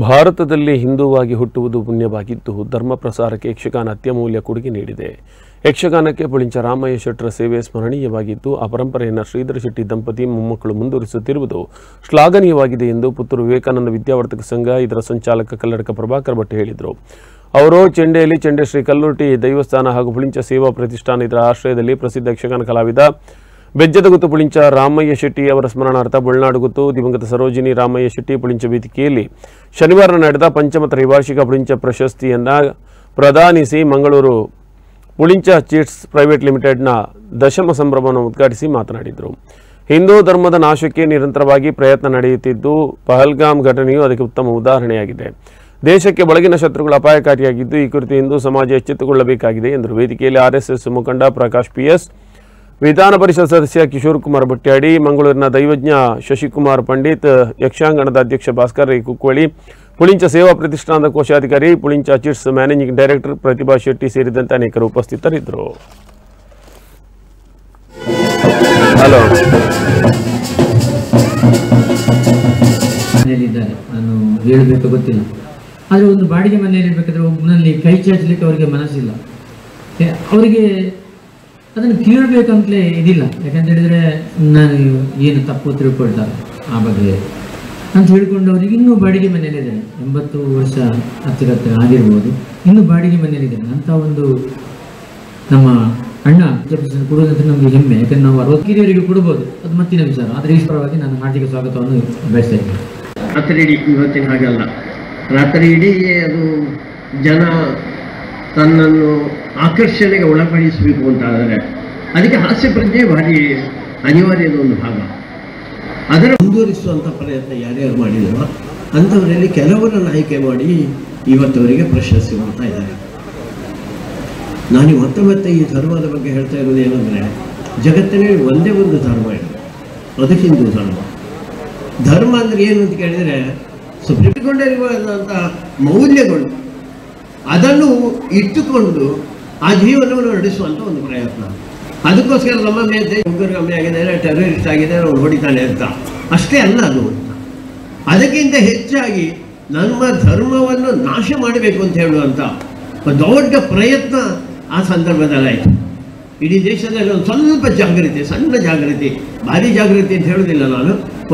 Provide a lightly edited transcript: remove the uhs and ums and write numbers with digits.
ಭಾರತದಲ್ಲಿ ಹಿಂದೂವಾಗಿ ಹುಟ್ಟುವುದು ಪುಣ್ಯವಾಗಿದ್ದು ಧರ್ಮ ಪ್ರಸಾರಕ್ಕೆ ಯಕ್ಷಗಾನ ಅತ್ಯಮೂಲ್ಯ ಕೊಡುಗೆ ನೀಡಿದೆ. ಯಕ್ಷಗಾನಕ್ಕೆ ಪುಳಿಂಚ ರಾಮಯ್ಯ ಶೆಟ್ಟರ ಸೇವೆ ಸ್ಮರಣೀಯವಾಗಿದ್ದು ಆ ಪರಂಪರೆಯನ್ನು ಶ್ರೀಧರ ಶೆಟ್ಟಿ ದಂಪತಿ ಮೊಮ್ಮಕ್ಕಳು ಮುಂದುವರಿಸುತ್ತಿರುವುದು ಶ್ಲಾಘನೀಯವಾಗಿದೆ ಎಂದು ಪುತ್ತೂರು ವಿವೇಕಾನಂದ ವಿದ್ಯಾವರ್ಧಕ ಸಂಘ ಇದರ ಸಂಚಾಲಕ ಕಲ್ಲಡಕ ಪ್ರಭಾಕರ್ ಭಟ್ ಹೇಳಿದರು. ಅವರು ಚೆಂಡೆಯಲ್ಲಿ ಚೆಂಡೆ ಶ್ರೀ ಕಲ್ಲುರ್ಟಿ ದೈವಸ್ಥಾನ ಹಾಗೂ ಪುಳಿಂಚ ಸೇವಾ ಪ್ರತಿಷ್ಠಾನ ಇದರ ಆಶ್ರಯದಲ್ಲಿ ಪ್ರಸಿದ್ಧ ಯಕ್ಷಗಾನ ಕಲಾವಿದ ಬೆಜ್ಜದಗುತ್ತು ಪುಳಿಂಚ ರಾಮಯ್ಯ ಶೆಟ್ಟಿ ಅವರ ಸ್ಮರಣಾರ್ಥ ಬೊಳ್ನಾಡುಗುತ್ತು ದಿವಂಗತ ಸರೋಜಿನಿ ರಾಮಯ್ಯ ಶೆಟ್ಟಿ ಪುಳಿಂಚ ವೇದಿಕೆಯಲ್ಲಿ ಶನಿವಾರ ನಡೆದ ಪಂಚಮ ತ್ರೈವಾರ್ಷಿಕ ಪುಳಿಂಚ ಪ್ರಶಸ್ತಿಯನ್ನು ಪ್ರದಾನಿಸಿ ಮಂಗಳೂರು ಪುಳಿಂಚ ಚೀಟ್ಸ್ ಪ್ರೈವೇಟ್ ಲಿಮಿಟೆಡ್ನ ದಶಮ ಸಂಭ್ರಮವನ್ನು ಉದ್ಘಾಟಿಸಿ ಮಾತನಾಡಿದರು. ಹಿಂದೂ ಧರ್ಮದ ನಾಶಕ್ಕೆ ನಿರಂತರವಾಗಿ ಪ್ರಯತ್ನ ನಡೆಯುತ್ತಿದ್ದು ಪಹಲ್ಗಾಮ್ ಘಟನೆಯು ಅದಕ್ಕೆ ಉತ್ತಮ ಉದಾಹರಣೆಯಾಗಿದೆ. ದೇಶಕ್ಕೆ ಒಳಗಿನ ಶತ್ರುಗಳು ಅಪಾಯಕಾರಿಯಾಗಿದ್ದು ಈ ಕುರಿತು ಹಿಂದೂ ಸಮಾಜ ಎಚ್ಚೆತ್ತುಕೊಳ್ಳಬೇಕಾಗಿದೆ ಎಂದರು. ವೇದಿಕೆಯಲ್ಲಿ RSS ಮುಖಂಡ ಪ್ರಕಾಶ್ PS, ವಿಧಾನ ಪರಿಷತ್ ಸದಸ್ಯ ಕಿಶೋರ್ ಕುಮಾರ್ ಭಟ್ಯಾಡಿ, ಮಂಗಳೂರಿನ ದೈವಜ್ಞ ಶಶಿಕುಮಾರ್ ಪಂಡಿತ್, ಯಕ್ಷಾಂಗಣದ ಅಧ್ಯಕ್ಷ ಭಾಸ್ಕರ್ ಕುಕ್ಕೋಳಿ, ಪುಳಿಂಚ ಸೇವಾ ಪ್ರತಿಷ್ಠಾನದ ಕೋಶಾಧಿಕಾರಿ, ಪುಳಿಂಚ ಚಿಟ್ಸ್ ಮ್ಯಾನೇಜಿಂಗ್ ಡೈರೆಕ್ಟರ್ ಪ್ರತಿಭಾ ಶೆಟ್ಟಿ ಸೇರಿದಂತೆ ಅನೇಕರು ಉಪಸ್ಥಿತರಿದ್ದರು. ಹಲೋ ನಾನು ಹೇಳಬೇಕು ಗೊತ್ತಿಲ್ಲ, ಆದರೆ ಒಂದು ಬಾಡಿಗೆ ಮನೆಯಲ್ಲಿ ಇರಬೇಕಾದ್ರೆ ಒಬ್ಬನಲ್ಲಿ ಕೈ ಚಾಚಲಿಕ್ಕೆ ಅವರಿಗೆ ಮನಸ್ಸಿಲ್ಲ. ಅವರಿಗೆ ಅದನ್ನು ಕೇಳಬೇಕಂತಲೇ ಇದಿಲ್ಲ. ಯಾಕಂತ ಹೇಳಿದರೆ ನಾನು ಏನು ತಪ್ಪು ತಿಳ್ಕೊಳ್ತಾರೆ ಆ ಬಗ್ಗೆ ಅಂತ ಹೇಳ್ಕೊಂಡು ಅವರಿಗೆ ಇನ್ನೂ ಬಾಡಿಗೆ ಮನೆಯಲ್ಲಿದ್ದಾರೆ. 80 ವರ್ಷ ಹತ್ತಿರ ಆಗಿರ್ಬೋದು, ಇನ್ನೂ ಬಾಡಿಗೆ ಮನೆಯಲ್ಲಿದ್ದಾರೆ. ಅಂಥ ಒಂದು ನಮ್ಮ ಅಣ್ಣ ಕೊಡುವುದಂತ ನಮಗೆ ಹೆಮ್ಮೆ. ಯಾಕಂದ್ರೆ ನಾವು 60 ಕಿರಿಯರಿಗೆ ಕೊಡ್ಬೋದು, ಅದು ಮತ್ತಿನ ವಿಚಾರ. ಆದರೆ ಈ ಪರವಾಗಿ ನಾನು ಹಾರ್ದಿಕ ಸ್ವಾಗತವನ್ನು ಬಯಸ್ತಾ ಇದ್ದೀನಿ. ರಾತ್ರಿ ಇಡೀ ಇವತ್ತಿನ ಹಾಗಲ್ಲ, ರಾತ್ರಿ ಇಡೀ ಅದು ಜನ ತನ್ನನ್ನು ಆಕರ್ಷಣೆಗೆ ಒಳಪಡಿಸಬೇಕು ಅಂತ ಆದರೆ ಅದಕ್ಕೆ ಹಾಸ್ಯ ಪ್ರಜ್ಞೆ ಭಾರಿ ಅನಿವಾರ್ಯದ ಒಂದು ಭಾಗ. ಅದರ ಮುಂದುವರಿಸುವಂಥ ಪ್ರಯತ್ನ ಯಾರ್ಯಾರು ಮಾಡಿದರೋ ಅಂಥವರಲ್ಲಿ ಕೆಲವರನ್ನು ಆಯ್ಕೆ ಮಾಡಿ ಇವತ್ತವರಿಗೆ ಪ್ರಶಸ್ತಿ ಮಾಡ್ತಾ ಇದ್ದಾರೆ. ನಾನು ಮತ್ತೆ ಈ ಧರ್ಮದ ಬಗ್ಗೆ ಹೇಳ್ತಾ ಇರೋದು ಏನಂದರೆ, ಜಗತ್ತಿನಲ್ಲಿ ಒಂದೇ ಒಂದು ಧರ್ಮ ಇದೆ, ಅದು ಹಿಂದೂ ಧರ್ಮ. ಧರ್ಮ ಅಂದರೆ ಏನು ಅಂತ ಕೇಳಿದರೆ ಸುಪ್ರೀಂಕೊಂಡಿರುವಂಥ ಮೌಲ್ಯಗಳು, ಅದನ್ನು ಇಟ್ಟುಕೊಂಡು ಆ ಜೀವನವನ್ನು ನಡೆಸುವಂಥ ಒಂದು ಪ್ರಯತ್ನ. ಅದಕ್ಕೋಸ್ಕರ ನಮ್ಮ ಮೇಲೆ ಉಗ್ರಗಾಮಿ ಆಗಿದ್ದಾರೆ, ಟೆರರಿಸ್ಟ್ ಆಗಿದ್ದಾರೆ, ಅವ್ರು ಹೊಡಿತಾನೆ ಅಂತ ಅಷ್ಟೇ ಅಲ್ಲ ಅದು. ಅದಕ್ಕಿಂತ ಹೆಚ್ಚಾಗಿ ನಮ್ಮ ಧರ್ಮವನ್ನು ನಾಶ ಮಾಡಬೇಕು ಅಂತ ಹೇಳುವಂಥ ದೊಡ್ಡ ಪ್ರಯತ್ನ ಆ ಸಂದರ್ಭದಲ್ಲಾಯಿತು. ಇಡೀ ದೇಶದಲ್ಲಿ ಒಂದು ಸ್ವಲ್ಪ ಜಾಗೃತಿ, ಸಣ್ಣ ಜಾಗೃತಿ, ಭಾರಿ ಜಾಗೃತಿ ಅಂತ ಹೇಳೋದಿಲ್ಲ ನಾನು,